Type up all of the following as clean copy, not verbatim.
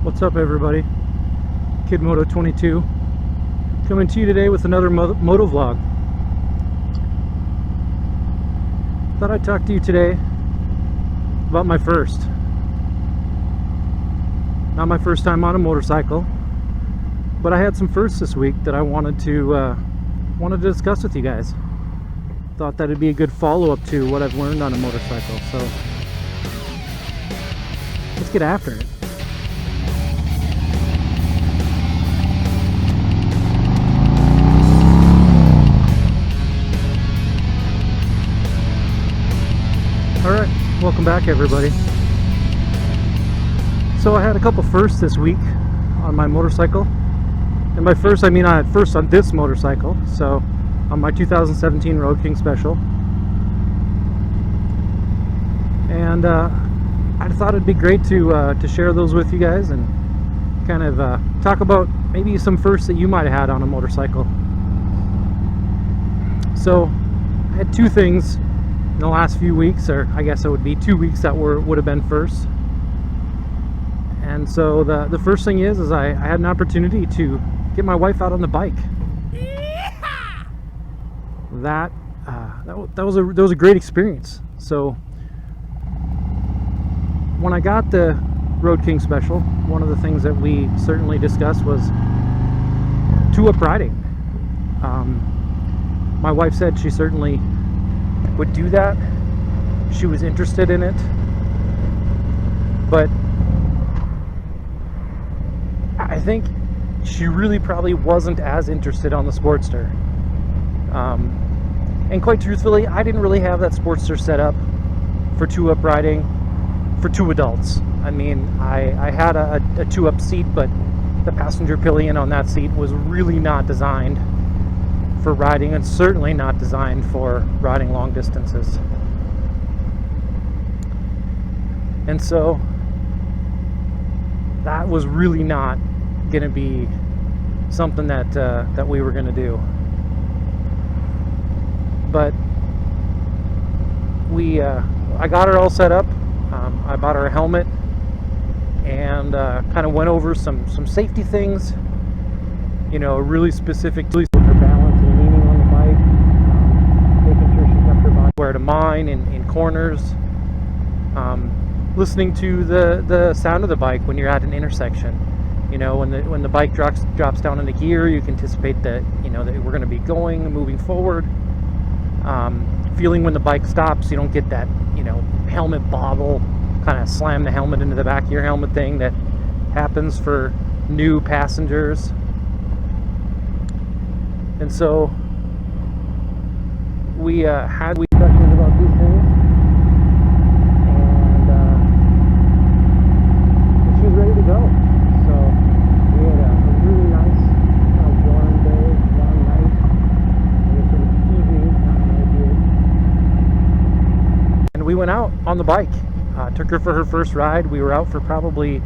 What's up, everybody? Kid Moto 22 coming to you today with another moto vlog. Thought I'd talk to you today about my first. Not my first time on a motorcycle, but I had some firsts this week that I wanted to discuss with you guys. Thought that it'd be a good follow-up to what I've learned on a motorcycle. So let's get after it. Alright, welcome back, everybody. So I had a couple firsts this week on my motorcycle. And by first, I mean I had first on this motorcycle. So on my 2017 RoadKing Special. And I thought it'd be great to share those with you guys and kind of talk about maybe some firsts that you might have had on a motorcycle. So I had two things in the last few weeks, or I guess it would be 2 weeks that would have been first. And so the first thing is I had an opportunity to get my wife out on the bike. That was a great experience. So when I got the RoadKing Special, one of the things that we certainly discussed was two-up riding. My wife said she certainly would do that. She was interested in it, but I think she really probably wasn't as interested on the Sportster. And quite truthfully, I didn't really have that Sportster set up for two-up riding for two adults. I mean, I had a two-up seat, but the passenger pillion on that seat was really not designed for riding, and certainly not designed for riding long distances. And so that was really not going to be something that we were going to do. But I got her all set up. I bought her a helmet and kind of went over some safety things, you know, really specific with her balance and leaning on the bike, making sure she kept her body where to mine in corners, listening to the sound of the bike when you're at an intersection. You know, when the bike drops down into gear, you can anticipate that, you know, that we're going to be moving forward. Feeling when the bike stops, you don't get that, you know, helmet bobble, kind of slam the helmet into the back of your helmet thing that happens for new passengers. And so we had discussions about these things, and she was ready to go. So we had a really nice kind of warm day, warm night, and sort of evening time right here. And we went out on the bike. Took her for her first ride. We were out for probably,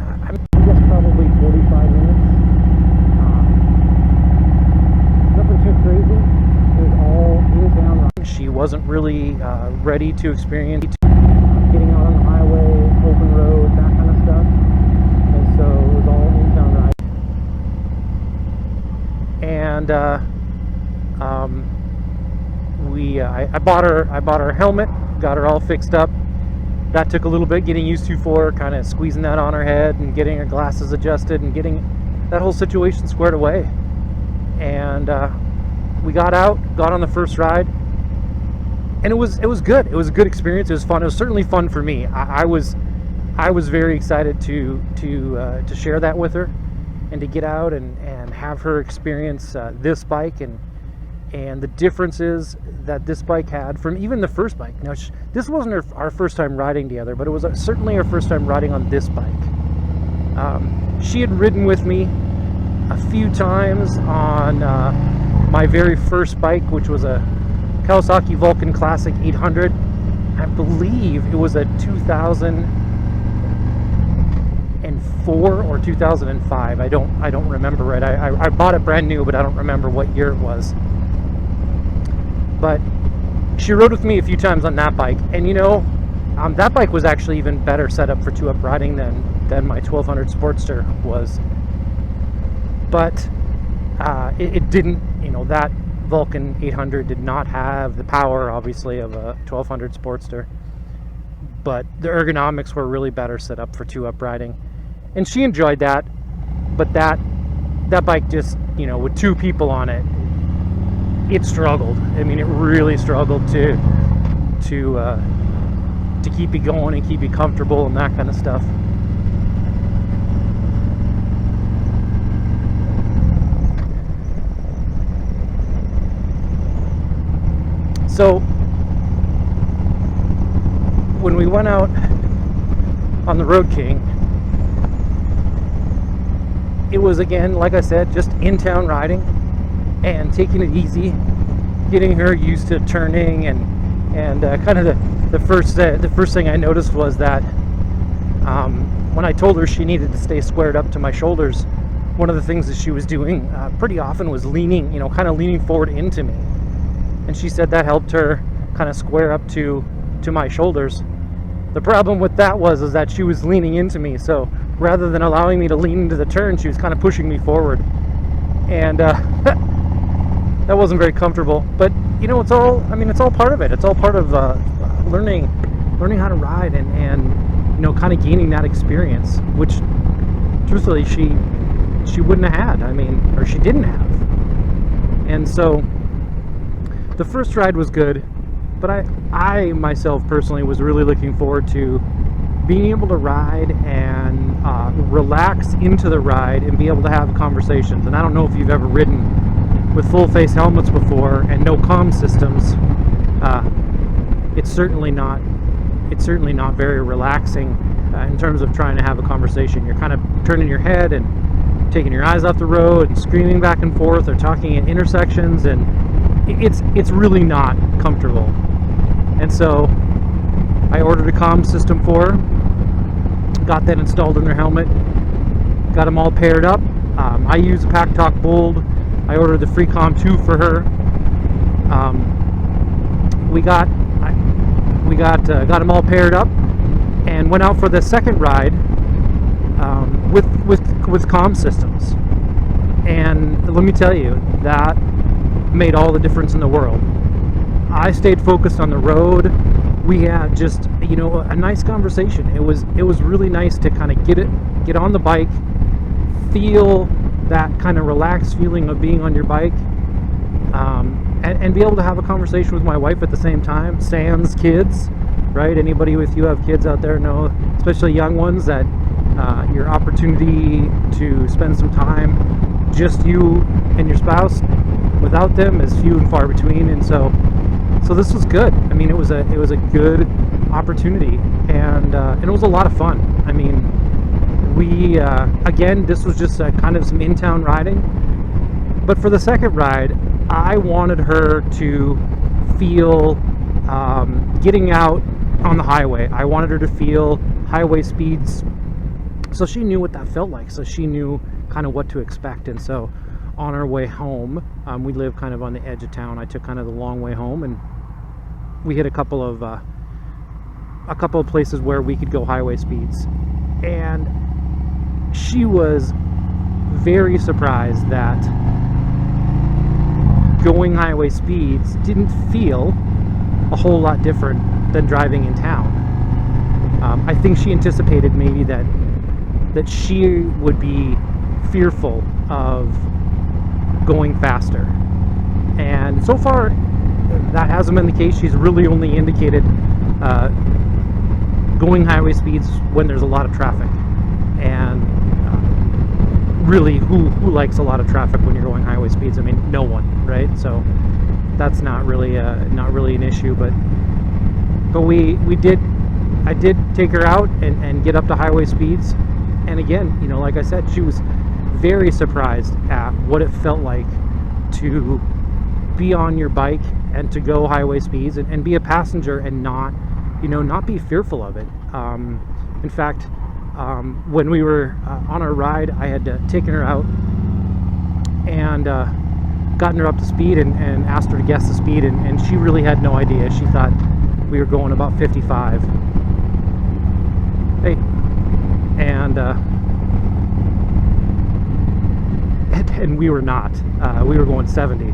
I guess probably 45 minutes. Nothing too crazy. It was all in town. She wasn't really ready to experience getting out on the highway, open road, that kind of stuff. And so it was all in town ride. And I bought her a helmet, got her all fixed up. That took a little bit getting used to for her, kind of squeezing that on her head and getting her glasses adjusted and getting that whole situation squared away. And we got on the first ride, and it was good. It was a good experience. It was fun. It was certainly fun for me. I was very excited to share that with her and to get out and have her experience this bike and the differences that this bike had from even the first bike. Now, this wasn't our first time riding together, but it was certainly our first time riding on this bike. She had ridden with me a few times on my very first bike, which was a Kawasaki Vulcan Classic 800. I believe it was a 2004 or 2005. I don't remember right. I bought it brand new, but I don't remember what year it was. But she rode with me a few times on that bike, and you know, that bike was actually even better set up for two-up riding than than my 1200 Sportster was. But it didn't, that Vulcan 800 did not have the power, obviously, of a 1200 Sportster. But the ergonomics were really better set up for 2-up riding. And she enjoyed that, but that bike just, with 2 people on it, it struggled. I mean, it really struggled to keep you going and keep you comfortable and that kind of stuff. So when we went out on the RoadKing, it was, again, like I said, just in-town riding and taking it easy, getting her used to turning, and kind of the first thing I noticed was that when I told her she needed to stay squared up to my shoulders, one of the things that she was doing pretty often was leaning, kind of leaning forward into me, and she said that helped her kind of square up to my shoulders. The problem with that was that she was leaning into me, so rather than allowing me to lean into the turn, she was kind of pushing me forward, and that wasn't very comfortable. But it's all part of it. It's all part of learning how to ride and kind of gaining that experience, which truthfully she wouldn't have had. Or she didn't have. And so the first ride was good, but I myself personally was really looking forward to being able to ride and relax into the ride and be able to have conversations. And I don't know if you've ever ridden with full face helmets before and no comm systems. It's certainly not very relaxing in terms of trying to have a conversation. You're kind of turning your head and taking your eyes off the road and screaming back and forth or talking at intersections, and it's really not comfortable. And so I ordered a comm system for her, got that installed in her helmet, got them all paired up. I use a Pack Talk Bold. I ordered the Freecom 2 for her. We got them all paired up and went out for the second ride with comm systems. And let me tell you, that made all the difference in the world. I stayed focused on the road. We had just a nice conversation. It was really nice to kind of get on the bike, feel that kind of relaxed feeling of being on your bike, and be able to have a conversation with my wife at the same time. Sans kids, right? Anybody with you have kids out there know, especially young ones, that your opportunity to spend some time, just you and your spouse, without them is few and far between. And so this was good. It was a good opportunity, and it was a lot of fun. We again, this was just kind of some in-town riding, but for the second ride, I wanted her to feel getting out on the highway. I wanted her to feel highway speeds, so she knew what that felt like, so she knew kind of what to expect. And so on our way home, we live kind of on the edge of town. I took kind of the long way home, and we hit a couple of places where we could go highway speeds, and she was very surprised that going highway speeds didn't feel a whole lot different than driving in town. I think she anticipated maybe that she would be fearful of going faster, and so far that hasn't been the case. She's really only indicated going highway speeds when there's a lot of traffic, and really, who likes a lot of traffic when you're going highway speeds? No one, right? So that's not really an issue. But I did take her out and get up to highway speeds, and again, like I said, she was very surprised at what it felt like to be on your bike and to go highway speeds and be a passenger and not be fearful of it. In fact, when we were on our ride, I had taken her out and gotten her up to speed and asked her to guess the speed, and she really had no idea. She thought we were going about 55. Hey, and and we were not. We were going 70.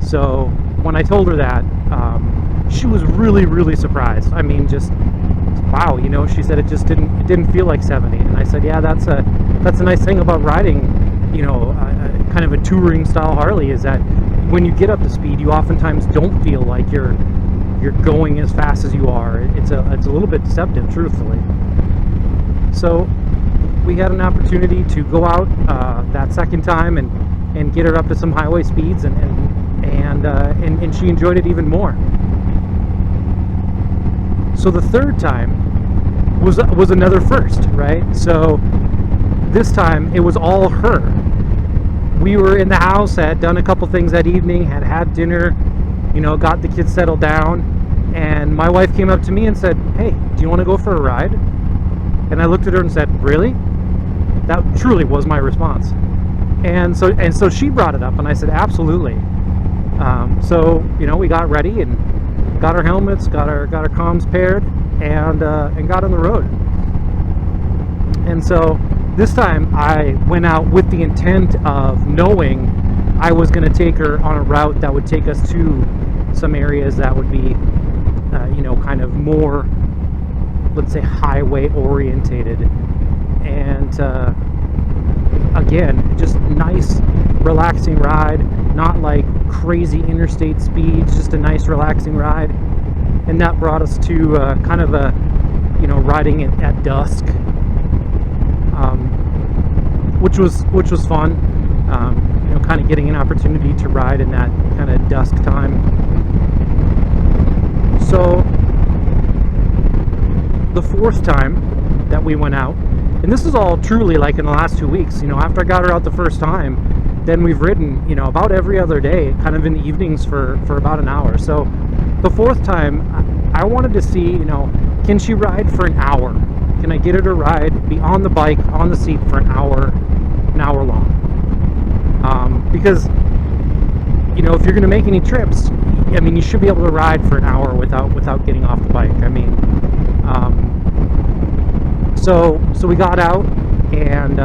So when I told her that, she was really, really surprised. I mean, just wow, you know. She said it didn't feel like 70, and I said, yeah, that's a nice thing about riding, you know, kind of a touring style Harley, is that when you get up to speed, you oftentimes don't feel like you're going as fast as you are. It's a little bit deceptive, truthfully. So we had an opportunity to go out that second time and get her up to some highway speeds, and she enjoyed it even more. So the third time was another first, right? So this time it was all her. We were in the house, had done a couple things that evening, had dinner, you know, got the kids settled down, and my wife came up to me and said, "Hey, do you want to go for a ride?" And I looked at her and said, "Really?" That truly was my response. And so she brought it up, and I said, "Absolutely." So, you know, we got ready and got our helmets, got our comms paired, and got on the road. And so this time I went out with the intent of knowing I was going to take her on a route that would take us to some areas that would be, you know, kind of more, let's say, highway orientated. And again, just nice, relaxing ride, not like crazy interstate speeds, just a nice, relaxing ride. And that brought us to kind of a, you know, riding it at dusk, which was fun. You know, kind of getting an opportunity to ride in that kind of dusk time. So the fourth time that we went out, and this is all truly like in the last 2 weeks, you know, after I got her out the first time, then we've ridden, you know, about every other day, kind of in the evenings for about an hour. So the fourth time, I wanted to see, you know, can she ride for an hour? Can I get her to ride, be on the bike, on the seat for an hour long? Because, you know, if you're going to make any trips, I mean, you should be able to ride for an hour without getting off the bike. I mean, so we got out, and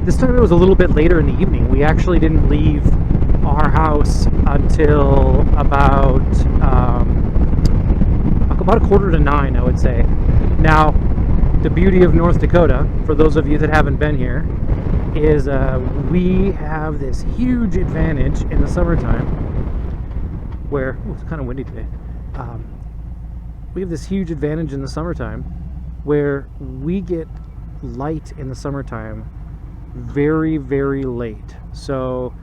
this time it was a little bit later in the evening. We actually didn't leave our house until about 8:45, I would say. Now, the beauty of North Dakota, for those of you that haven't been here, is we have this huge advantage in the summertime where, it's kind of windy today. We have this huge advantage in the summertime where we get light in the summertime very, very late. So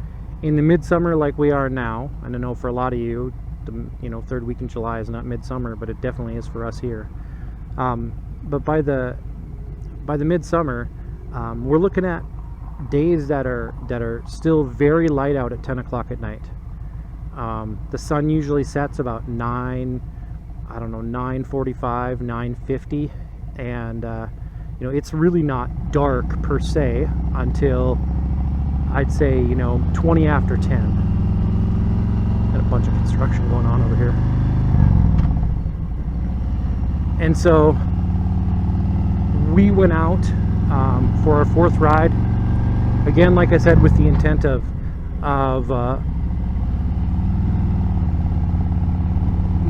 in the midsummer like we are now, and I know for a lot of you, the, you know, third week in July is not midsummer, but it definitely is for us here. But by the midsummer, we're looking at days that are still very light out at 10 o'clock at night. The sun usually sets about 9:45, 9:50, and you know, it's really not dark per se until, I'd say, you know, 20 after 10. Got a bunch of construction going on over here. And so we went out for our fourth ride. Again, like I said, with the intent of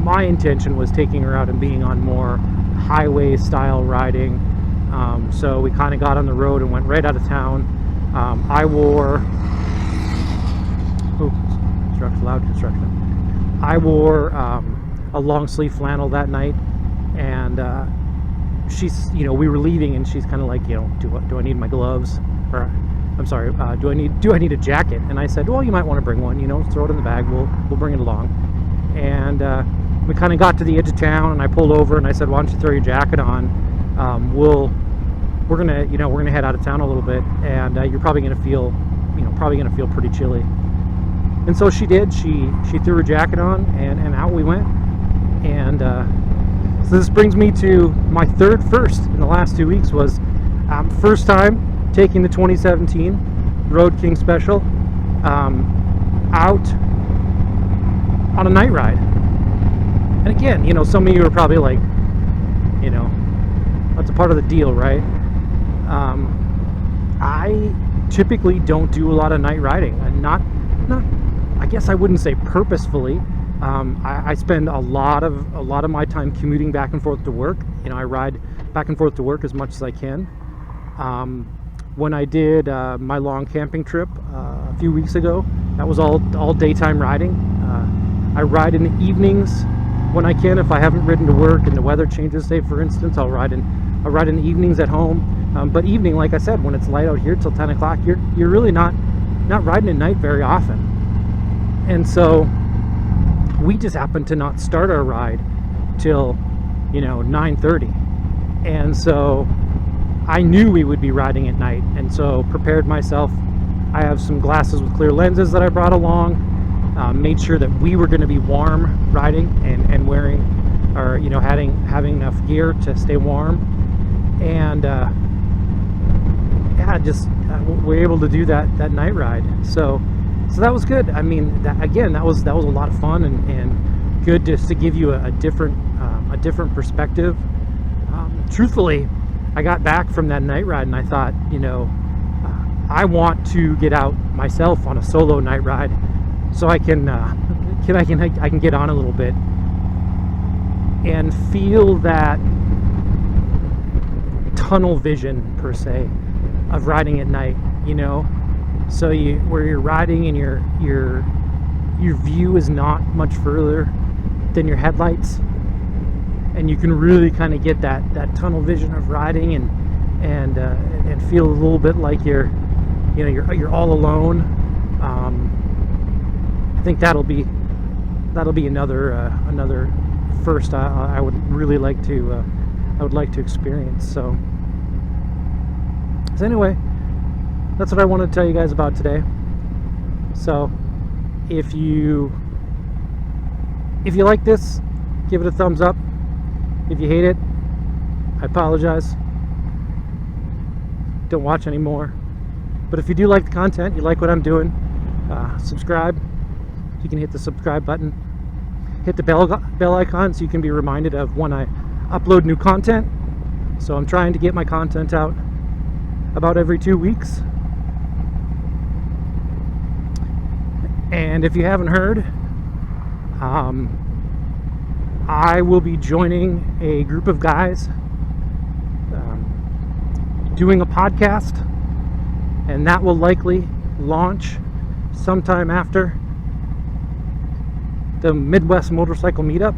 my intention was taking her out and being on more highway style riding. So we kind of got on the road and went right out of town. I wore loud construction. I wore a long sleeve flannel that night, and she's, you know, we were leaving, and she's kind of like, you know, do I need my gloves, or I'm sorry, do I need a jacket? And I said, well, you might want to bring one, you know, throw it in the bag, we'll bring it along. And we kind of got to the edge of town, and I pulled over and I said, why don't you throw your jacket on? We're gonna head out of town a little bit, and you're probably gonna feel pretty chilly. And so she did. She threw her jacket on, and out we went. And so this brings me to my third first in the last 2 weeks. Was first time taking the 2017 RoadKing Special out on a night ride. And again, you know, some of you are probably like, you know, that's a part of the deal, right? I typically don't do a lot of night riding, and not I guess I wouldn't say purposefully. I spend a lot of my time commuting back and forth to work. I ride back and forth to work as much as I can. When I did my long camping trip a few weeks ago, that was all daytime riding. I ride in the evenings when I can. If I haven't ridden to work and the weather changes, say for instance, I'll ride in the evenings at home. But evening, like I said, when it's light out here till 10 o'clock, you're really not riding at night very often. And so we just happened to not start our ride till 9:30, and so I knew we would be riding at night, and so prepared myself. I have some glasses with clear lenses that I brought along. Made sure that we were going to be warm riding and wearing, or having enough gear to stay warm. And we're able to do that night ride. So that was good. I mean, that was a lot of fun and good just to give you a different perspective. Truthfully, I got back from that night ride and I thought, I want to get out myself on a solo night ride, so I can get on a little bit and feel that tunnel vision per se of riding at night. So where you're riding and your view is not much further than your headlights, and you can really kind of get that tunnel vision of riding and feel a little bit like you're all alone. I think that'll be another first I would really like to experience. So anyway, that's what I wanted to tell you guys about today. So if you like this, give it a thumbs up. If you hate it, I apologize. Don't watch anymore. But if you do like the content, you like what I'm doing, subscribe. You can hit the subscribe button. Hit the bell icon so you can be reminded of when I upload new content. So I'm trying to get my content out about every 2 weeks. And if you haven't heard, I will be joining a group of guys doing a podcast, and that will likely launch sometime after the Midwest Motorcycle Meetup,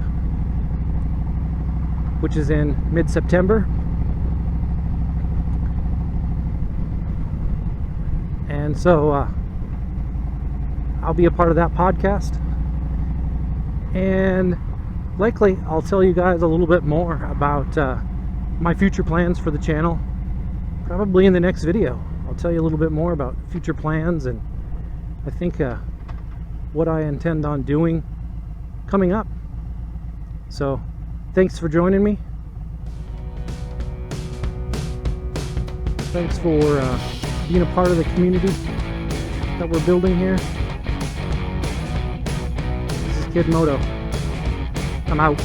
which is in mid-September. And so I'll be a part of that podcast, and likely I'll tell you guys a little bit more about my future plans for the channel. Probably in the next video I'll tell you a little bit more about future plans, and I think what I intend on doing coming up. So thanks for joining me. Thanks for being a part of the community that we're building here. This is Kid Moto. I'm out.